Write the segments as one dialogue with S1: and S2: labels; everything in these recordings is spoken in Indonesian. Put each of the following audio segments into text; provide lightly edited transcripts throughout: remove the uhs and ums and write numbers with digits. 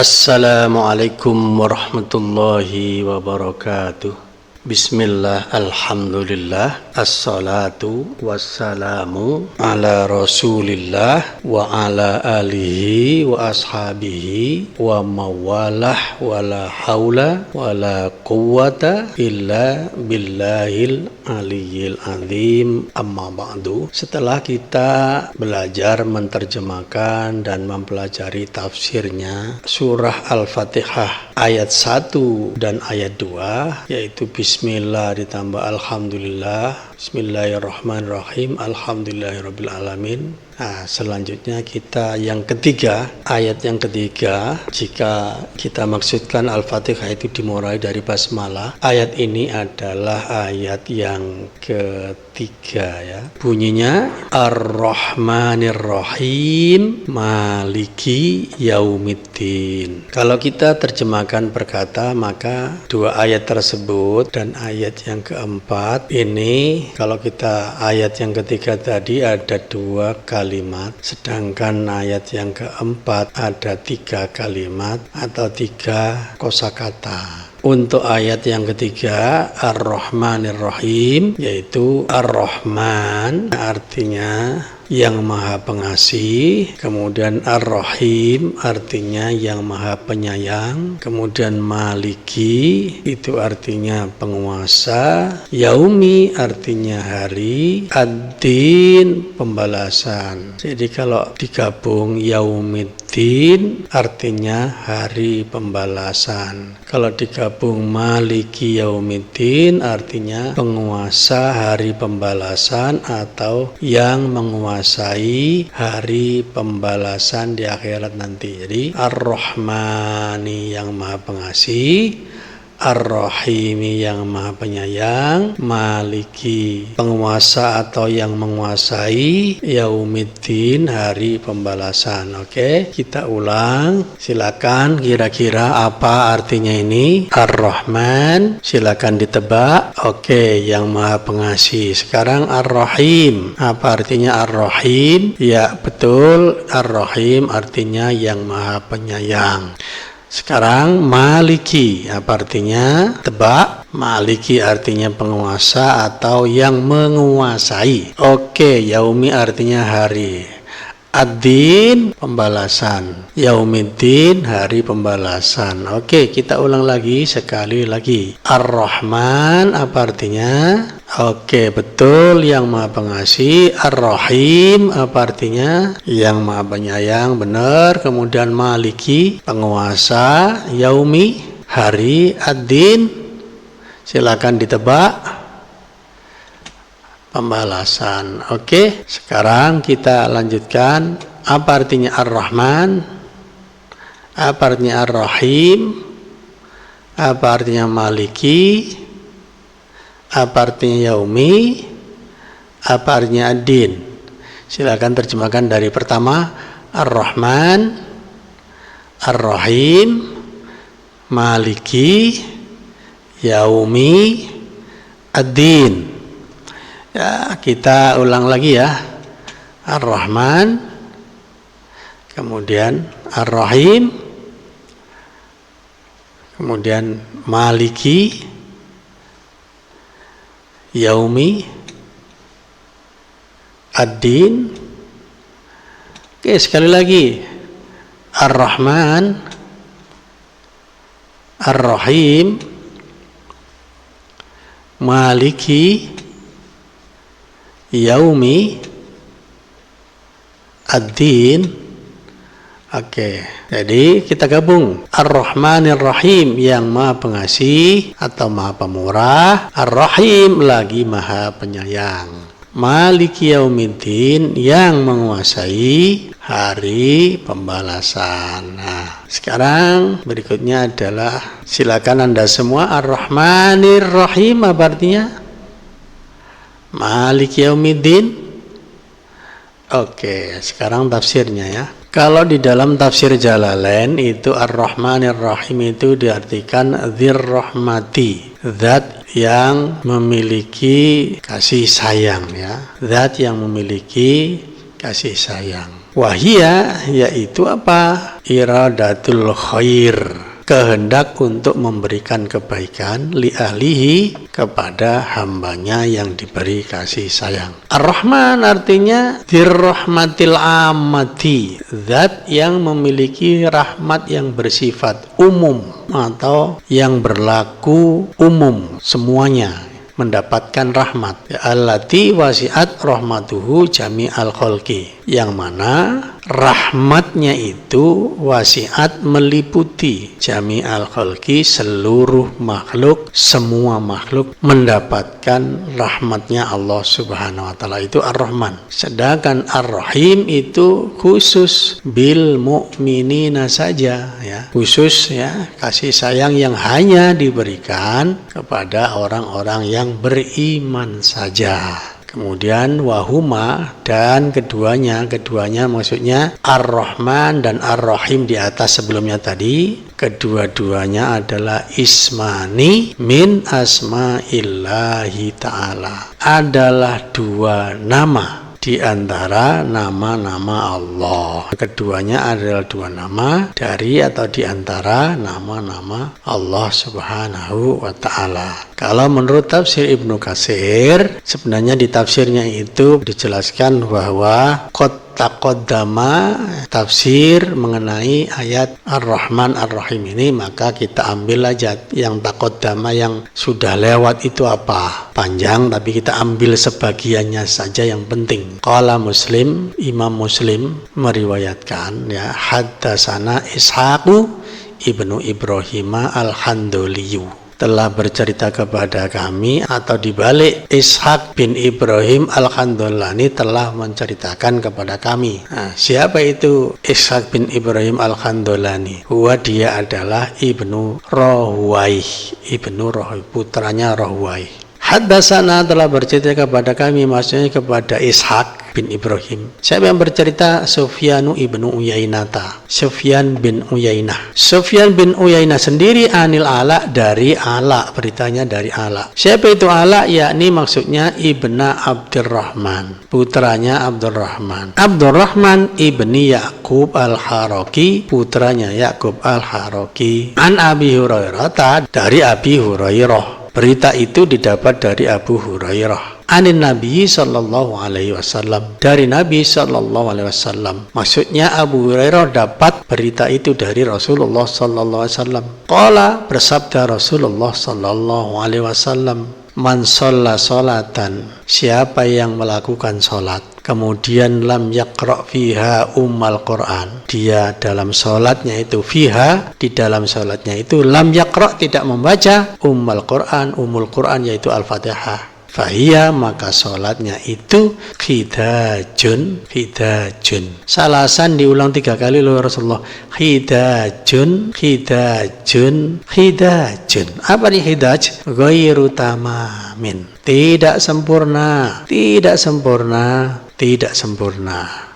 S1: Assalamualaikum warahmatullahi wabarakatuh. Bismillah, alhamdulillah, assalatu wassalamu ala rasulillah wa ala alihi wa ashabihi wa mawalah wa la hawla wa la quwwata illa billahil aliyyil azim, amma ba'du. Setelah kita belajar menerjemahkan dan mempelajari tafsirnya surah Al-Fatihah ayat 1 dan ayat 2, yaitu Bismillah ditambah Alhamdulillah, Bismillahirrahmanirrahim, Alhamdulillahirabbil alamin. Nah, selanjutnya kita yang ketiga, ayat yang ketiga. Jika kita maksudkan Al-Fatihah itu dimulai dari basmalah, ayat ini adalah ayat yang ketiga ya. Bunyinya Ar-Rahmanir-Rahim Maliki Yaumiddin. Kalau kita terjemahkan berkata, maka dua ayat tersebut dan ayat yang keempat ini, kalau kita ayat yang ketiga tadi ada dua kalimat, sedangkan ayat yang keempat ada 3 kalimat atau 3 kosakata. Untuk ayat yang ketiga, Ar-Rahmanir-Rahim, yaitu Ar-Rahman artinya yang maha pengasih, kemudian Ar-Rahim artinya yang maha penyayang, kemudian Maliki itu artinya penguasa, Yaumi artinya hari, Ad-Din pembalasan. Jadi kalau digabung Yaumiddin artinya hari pembalasan. Kalau digabung Maliki Yaumiddin artinya penguasa hari pembalasan atau yang menguasai hari pembalasan di akhirat nanti. Jadi Ar-Rahmani yang maha pengasih, Ar-Rahimi yang maha penyayang, Maliki penguasa atau yang menguasai, Yaumiddin hari pembalasan. Oke, kita ulang. Silakan, kira-kira apa artinya ini? Ar-Rahman, silakan ditebak. Oke, yang maha pengasih. Sekarang Ar-Rahim, apa artinya Ar-Rahim? Ya, betul, Ar-Rahim artinya yang maha penyayang. Sekarang Maliki, apa artinya? Tebak. Maliki artinya penguasa atau yang menguasai. Oke, Yaumi artinya hari. Ad-Din pembalasan. Yaumiddin hari pembalasan. Oke, kita ulang lagi sekali lagi. Ar-Rahman apa artinya? Oke, betul, yang maha pengasih. Ar-Rahim apa artinya? Yang maha penyayang, benar. Kemudian Maliki penguasa, Yaumi hari, Ad-Din silakan ditebak pembalasan. Oke, sekarang kita lanjutkan. Apa artinya Ar-Rahman? Apa artinya Ar-Rahim? Apa artinya Maliki? Apa artinya Yaumi? Apa artinya Ad-Din? Silakan terjemahkan dari pertama. Ar-Rahman, Ar-Rahim, Maliki, Yaumi, Ad-Din. Ya, kita ulang lagi ya. Ar-Rahman, kemudian Ar-Rahim, kemudian Maliki, Yaumi, Ad-Din. Oke, sekali lagi. Ar-Rahman, Ar-Rahim, Maliki, Yaumi, Ad-Din. Oke, jadi kita gabung. Ar-Rahmanir Rahim yang maha pengasih atau maha pemurah, Ar-Rahim lagi maha penyayang, Maliki Yaumiddin yang menguasai hari pembalasan. Nah, sekarang berikutnya adalah silakan Anda semua. Ar-Rahmanir Rahim apa artinya? Maliki Yaumiddin. Oke, sekarang tafsirnya ya. Kalau di dalam tafsir Jalalain itu Ar-Rahmanir Rahim itu diartikan dzir-rahmati, zat yang memiliki kasih sayang ya. Zat yang memiliki kasih sayang. Wahia yaitu apa? Iradatul khair, kehendak untuk memberikan kebaikan li ahlihi, kepada hambanya yang diberi kasih sayang. Ar-Rahman artinya dirrahmatil ammati, zat yang memiliki rahmat yang bersifat umum atau yang berlaku umum, semuanya mendapatkan rahmat. Allati wasi'at rahmatuhu jami'al khalqi, yang mana rahmatnya itu wasi'at meliputi jami'al khalqi, seluruh makhluk, semua makhluk mendapatkan rahmatnya Allah Subhanahu wa taala, itu Ar-Rahman. Sedangkan Ar-Rahim itu khusus bil mu'minina saja, ya, khusus ya, kasih sayang yang hanya diberikan kepada orang-orang yang beriman saja. Kemudian wahuma, dan keduanya maksudnya Ar-Rahman dan Ar-Rahim di atas sebelumnya tadi, kedua-duanya adalah ismani min asma'illahi ta'ala, adalah dua nama di antara nama-nama Allah. Keduanya adalah dua nama dari atau di antara nama-nama Allah Subhanahu wa ta'ala. Kalau menurut tafsir Ibnu Katsir, sebenarnya di tafsirnya itu dijelaskan bahwa taqaddama tafsir mengenai ayat Ar-Rahman Ar-Rahim ini, maka kita ambil aja yang taqaddama, yang sudah lewat itu apa, panjang, tapi kita ambil sebagiannya saja yang penting. Qala Muslim, Imam Muslim meriwayatkan, ya, haddatsana Ishaqu ibnu Ibrahim al-Handoliyu, telah bercerita kepada kami, atau dibalik, Ishaq bin Ibrahim al-Handolani telah menceritakan kepada kami. Nah, siapa itu Ishaq bin Ibrahim al-Handolani? Dia adalah Ibnu Rahuwaih, putranya Rahuwaih. Haddatsana, telah bercerita kepada kami, maksudnya kepada Ishaq bin Ibrahim. Siapa yang bercerita? Sufyanu ibnu Uyainata, Sufyan bin Uyainah. Sufyan bin Uyainah sendiri anil Ala, dari Ala, beritanya dari Ala. Siapa itu Ala? Yakni maksudnya Ibna Abdurrahman, putranya Abdurrahman. Abdurrahman ibni Ya'qub al-Haraki, putranya Ya'qub al-Haraki. An Abi Hurairah, dari Abi Hurairah. Berita itu didapat dari Abu Hurairah. Anin Nabi sallallahu alaihi wasallam, dari Nabi sallallahu alaihi wasallam. Maksudnya Abu Hurairah dapat berita itu dari Rasulullah sallallahu alaihi wasallam. Qala, bersabda Rasulullah sallallahu alaihi wasallam, man shalla sholatan, siapa yang melakukan sholat, kemudian lam yaqra fiha ummal Quran, dia dalam sholatnya itu fiha, di dalam sholatnya itu lam yaqra, tidak membaca ummal Quran, umul Quran yaitu Al-Fatihah, fahiyya, maka sholatnya itu khidajun. Salasan diulang 3 kali oleh Rasulullah. Khidajun. Apa nih khidaj? Ghairu tamamin, tidak sempurna.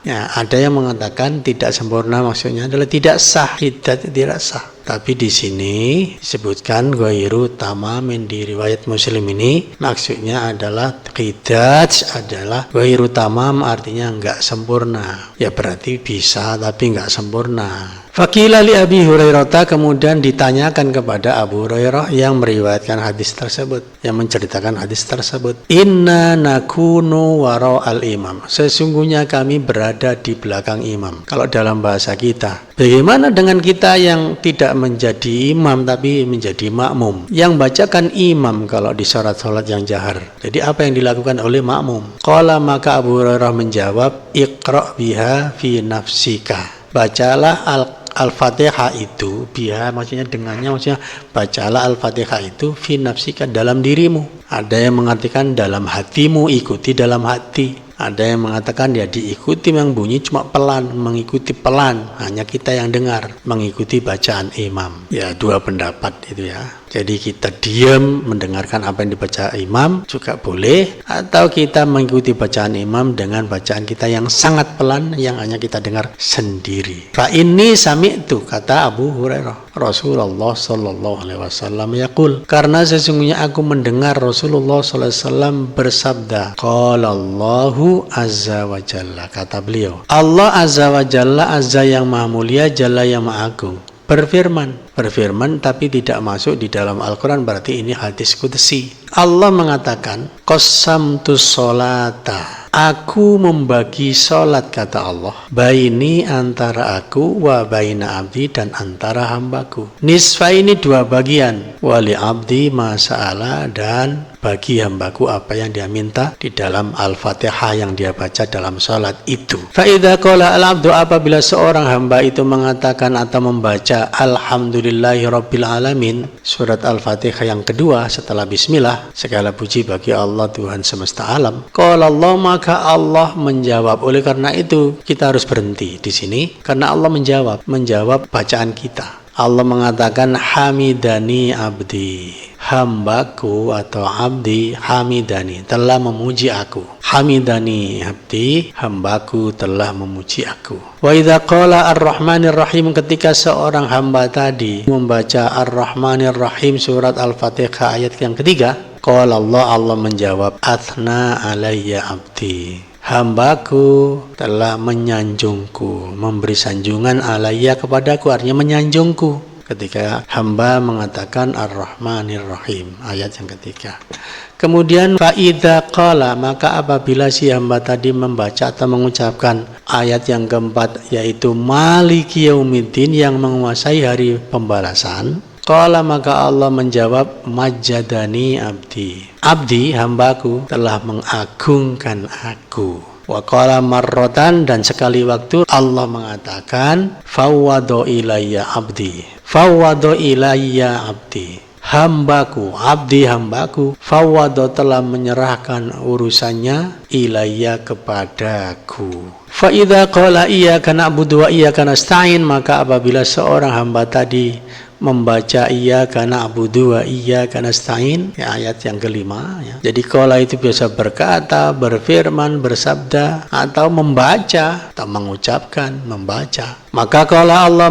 S1: Ya, ada yang mengatakan tidak sempurna maksudnya adalah tidak sah, tidak sah. Tapi di sini disebutkan ghairu tamamin di riwayat Muslim ini, maksudnya adalah qidaj adalah ghairu tamam, artinya enggak sempurna. Ya berarti bisa tapi enggak sempurna. Faqila li Abi Hurairah, kemudian ditanyakan kepada Abu Hurairah yang meriwayatkan hadis tersebut, yang menceritakan hadis tersebut. Inna nakunu wara al-imam, sesungguhnya kami berada di belakang imam. Kalau dalam bahasa kita, bagaimana dengan kita yang tidak menjadi imam tapi menjadi makmum, yang bacakan imam kalau di sholat yang jahar? Jadi apa yang dilakukan oleh makmum? Qala, maka Abu Hurairah menjawab, iqra biha fi nafsika, bacalah Al-Fatihah itu, biha maksudnya dengannya, maksudnya bacalah Al-Fatihah itu fi nafsika, dalam dirimu. Ada yang mengatakan dalam hatimu, ikuti dalam hati. Ada yang mengatakan ya diikuti, yang bunyi cuma pelan, mengikuti pelan, hanya kita yang dengar, mengikuti bacaan imam. Ya, dua pendapat itu ya. Jadi kita diam mendengarkan apa yang dibaca imam juga boleh, atau kita mengikuti bacaan imam dengan bacaan kita yang sangat pelan yang hanya kita dengar sendiri. Fa inni sami'tu, kata Abu Hurairah, Rasulullah sallallahu alaihi wasallam yaqul, karena sesungguhnya aku mendengar Rasulullah sallallahu alaihi wasallam bersabda, qala Allahu azza wa jalla, kata beliau, Allah azza wa jalla, azza yang maha mulia, jalla yang maha agung, berfirman tapi tidak masuk di dalam Al-Quran, berarti ini hadis qudsi. Allah mengatakan, qasamtu sholata, aku membagi sholat, kata Allah, baini, antara aku, wa baina abdi, dan antara hambaku. Nisfa, ini dua bagian, wali abdi ma sa'ala, dan bagi hambaku apa yang dia minta di dalam Al-Fatihah yang dia baca dalam sholat itu. Fa'idha qala al-abdu, apabila seorang hamba itu mengatakan atau membaca Alhamdulillahi Rabbil Alamin, surat Al-Fatihah yang kedua setelah bismillah, segala puji bagi Allah Tuhan semesta alam. Qala Allah, maka Allah menjawab. Oleh karena itu kita harus berhenti di sini karena Allah menjawab bacaan kita. Allah mengatakan hamidani abdi, hambaku atau abdi hamidani, telah memuji aku. Hamidani abdi, hambaku telah memuji aku. Wa idza qala ar-rahmanir rahim, ketika seorang hamba tadi membaca ar-rahmanir rahim surat Al-Fatihah ayat yang ketiga, qala Allah menjawab, athna alayya abdi, hambaku telah menyanjungku, memberi sanjungan alayya kepadaku, artinya menyanjungku. Ketika hamba mengatakan Ar-Rahmanir Rahim, ayat yang ketiga. Kemudian fa'idha qala, maka apabila si hamba tadi membaca atau mengucapkan ayat yang keempat, yaitu Maliki Yaumiddin, yang menguasai hari pembalasan, qala, maka Allah menjawab, majjadani abdi, abdi hambaku telah mengagungkan aku. Wa qala marrotan, dan sekali waktu Allah mengatakan fawwado ilayya abdi, fawwado ilayya abdi, hambaku, abdi hambaku, fawwado telah menyerahkan urusannya, ilayya kepadaku. Fa idza qala iyyaka na'budu wa iyyaka nasta'in, maka apabila seorang hamba tadi membaca iyyaka na'budu wa iyyaka nasta'in, ya, ayat yang kelima, ya. Jadi qala itu biasa berkata, berfirman, bersabda, atau membaca atau mengucapkan, membaca. Maka qala Allah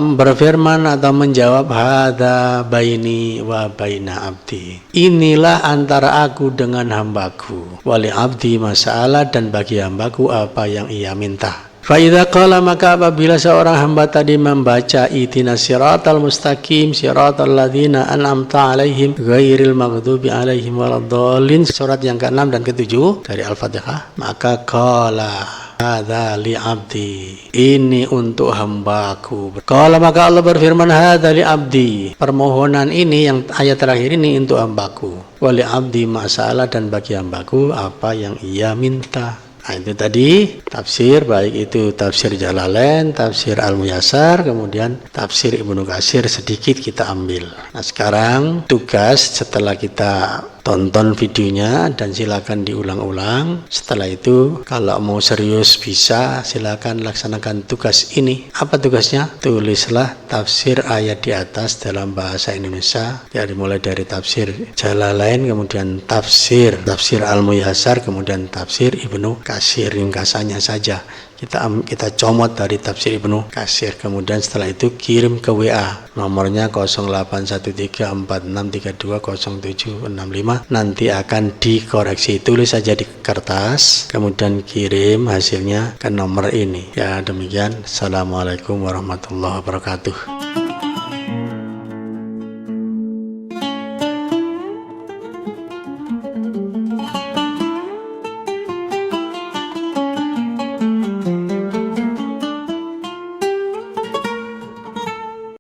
S1: berfirman atau menjawab, hadza baini wa baina abdi, inilah antara aku dengan hambaku, wali abdi masa'ala, dan bagi hambaku apa yang ia minta. Fa'idha qala, maka apabila seorang hamba tadi membaca ihdinas siratal mustaqim siratal ladzina an'amta alaihim ghairil maghdubi alaihim waladdallin, surat yang ke-6 dan ke-7 dari Al-Fatihah, maka qala hadza li abdi, ini untuk hambaku. Qala, maka Allah berfirman, hadza li abdi, permohonan ini yang ayat terakhir ini untuk hambaku, wali abdi mas'ala, dan bagi hambaku apa yang ia minta. Nah, itu tadi tafsir, baik itu tafsir Jalalain, tafsir Al-Muyassar, kemudian tafsir Ibnu Katsir sedikit kita ambil. Nah, sekarang tugas setelah kita tonton videonya, dan silakan diulang-ulang. Setelah itu kalau mau serius bisa silakan laksanakan tugas ini. Apa tugasnya? Tulislah tafsir ayat di atas dalam bahasa Indonesia, mulai dari tafsir Jalalain, kemudian tafsir Al-Muyassar, kemudian tafsir Ibnu Katsir, ringkasannya saja. Kita comot dari tafsir Ibnu Katsir, kemudian setelah itu kirim ke WA, nomornya 081346320765, nanti akan dikoreksi. Tulis saja di kertas, kemudian kirim hasilnya ke nomor ini. Ya, demikian. Assalamualaikum warahmatullahi wabarakatuh.